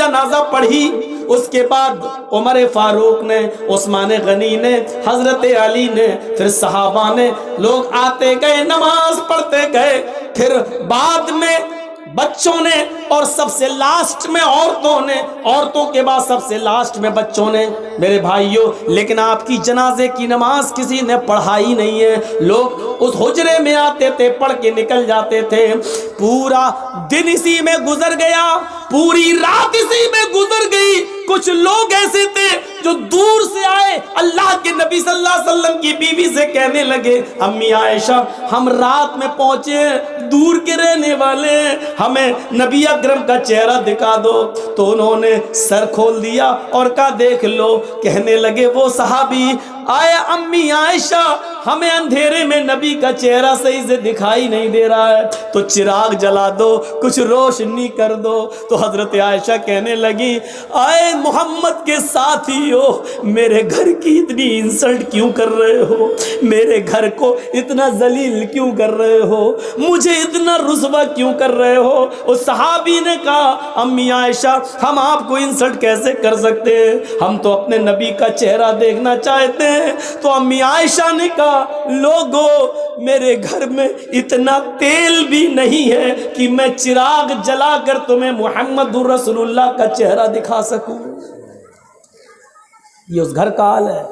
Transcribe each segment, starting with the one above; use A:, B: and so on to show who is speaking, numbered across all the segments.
A: جنازہ پڑھی، اس کے بعد عمر فاروق نے، عثمان غنی نے، حضرت علی نے، پھر صحابہ نے، لوگ آتے گئے، نماز پڑھتے گئے، پھر بعد میں بچوں نے، اور سب سے لاسٹ میں عورتوں نے، عورتوں کے بعد سب سے لاسٹ میں بچوں نے۔ میرے بھائیوں، لیکن آپ کی جنازے کی نماز کسی نے پڑھائی نہیں ہے۔ لوگ اس حجرے میں آتے تھے، پڑھ کے نکل جاتے تھے، پورا دن اسی میں گزر گیا، پوری رات اسی میں گزر گئی۔ کچھ لوگ ایسے تھے جو دور سے آئے، اللہ کے نبی صلی اللہ علیہ وسلم کی بیوی سے کہنے لگے، امی عائشہ ہم رات میں پہنچے، دور کے رہنے والے، ہمیں نبی اکرم کا چہرہ دکھا دو۔ تو انہوں نے سر کھول دیا اور کہا دیکھ لو۔ کہنے لگے وہ صحابی، آئے امی عائشہ ہمیں اندھیرے میں نبی کا چہرہ صحیح سے دکھائی نہیں دے رہا ہے، تو چراغ جلا دو، کچھ روشنی کر دو۔ تو حضرت عائشہ کہنے لگی، آئے محمد کے ساتھیو، میرے گھر کی اتنی انسلٹ کیوں کر رہے ہو؟ میرے گھر کو اتنا ذلیل کیوں کر رہے ہو؟ مجھے اتنا رسوا کیوں کر رہے ہو؟ اس صحابی نے کہا، امی عائشہ ہم آپ کو انسلٹ کیسے کر سکتے ہیں؟ ہم تو اپنے نبی کا چہرہ دیکھنا چاہتے ہیں۔ تو امی عائشہ نے کہا، لوگو میرے گھر میں اتنا تیل بھی نہیں ہے کہ میں چراغ جلا کر تمہیں محمد رسول اللہ کا چہرہ دکھا سکوں۔ یہ اس گھر کا حال ہے۔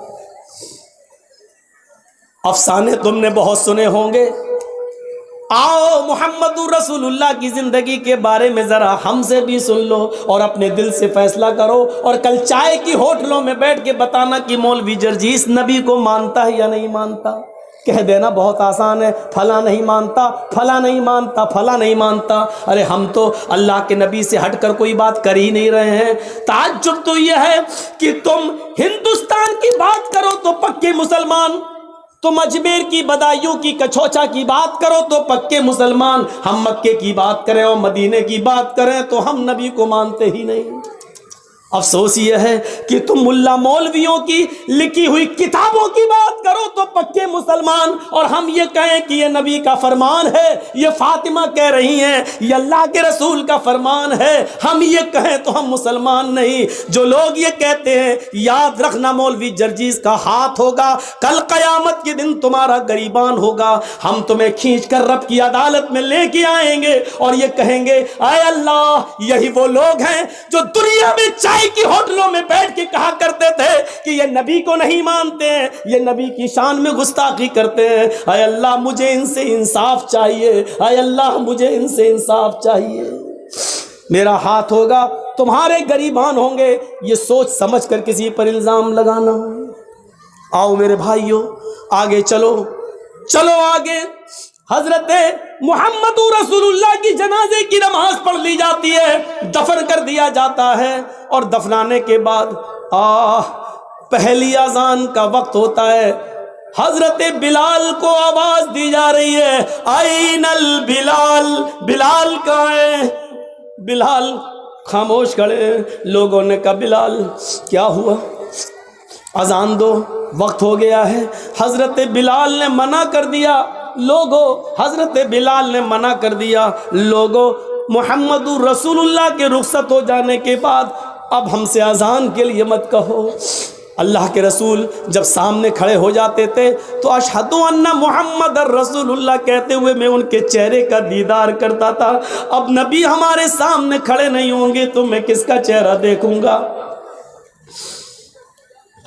A: افسانے تم نے بہت سنے ہوں گے، آؤ محمد رسول اللہ کی زندگی کے بارے میں ذرا ہم سے بھی سن لو اور اپنے دل سے فیصلہ کرو، اور کل چائے کی ہوٹلوں میں بیٹھ کے بتانا کہ مولوی جرجیس نبی کو مانتا ہے یا نہیں مانتا۔ کہہ دینا بہت آسان ہے، فلاں نہیں مانتا، فلاں نہیں مانتا، فلاں نہیں مانتا۔ ارے ہم تو اللہ کے نبی سے ہٹ کر کوئی بات کر ہی نہیں رہے ہیں۔ تعجب تو یہ ہے کہ تم ہندوستان کی بات کرو تو پکے مسلمان، تم اجمیر کی بدایوں کی کچھوچا کی بات کرو تو پکے مسلمان، ہم مکے کی بات کریں اور مدینے کی بات کریں تو ہم نبی کو مانتے ہی نہیں۔ افسوس یہ ہے کہ تم ملا مولویوں کی لکھی ہوئی کتابوں کی بات کرو تو پکے مسلمان، اور ہم یہ کہیں کہ یہ نبی کا فرمان ہے، یہ فاطمہ کہہ رہی ہیں یہ اللہ کے رسول کا فرمان ہے، ہم یہ کہیں تو ہم مسلمان نہیں۔ جو لوگ یہ کہتے ہیں، یاد رکھنا مولوی جرجیس کا ہاتھ ہوگا، کل قیامت کے دن تمہارا گریبان ہوگا، ہم تمہیں کھینچ کر رب کی عدالت میں لے کے آئیں گے اور یہ کہیں گے، اے اللہ یہی وہ لوگ ہیں جو دنیا میں چاہے کی ہوٹلوں میں بیٹھ کے کہا کرتے تھے کہ یہ نبی کو نہیں مانتے ہیں، یہ نبی کی شان میں گستاخی کرتے ہیں۔ اے اللہ مجھے ان سے انصاف چاہیے، اے اللہ مجھے ان سے انصاف چاہیے۔ میرا ہاتھ ہوگا، تمہارے گریبان ہوں گے، یہ سوچ سمجھ کر کسی پر الزام لگانا۔ آؤ میرے بھائیوں آگے چلو، چلو آگے۔ حضرت محمد رسول اللہ کی جنازے کی نماز پڑھ لی جاتی ہے، دفن کر دیا جاتا ہے، اور دفنانے کے بعد پہلی اذان کا وقت ہوتا ہے۔ حضرت بلال کو آواز دی جا رہی ہے، آئین البلال، بلال کہاں ہے؟ بلال خاموش کھڑے۔ لوگوں نے کہا بلال کیا ہوا؟ اذان دو، وقت ہو گیا ہے۔ حضرت بلال نے منع کر دیا، لوگوں حضرت بلال نے منع کر دیا، لوگوں محمد رسول اللہ کے رخصت ہو جانے کے بعد اب ہم سے اذان کے لیے مت کہو۔ اللہ کے رسول جب سامنے کھڑے ہو جاتے تھے تو اشہد ان محمد رسول اللہ کہتے ہوئے میں ان کے چہرے کا دیدار کرتا تھا۔ اب نبی ہمارے سامنے کھڑے نہیں ہوں گے تو میں کس کا چہرہ دیکھوں گا؟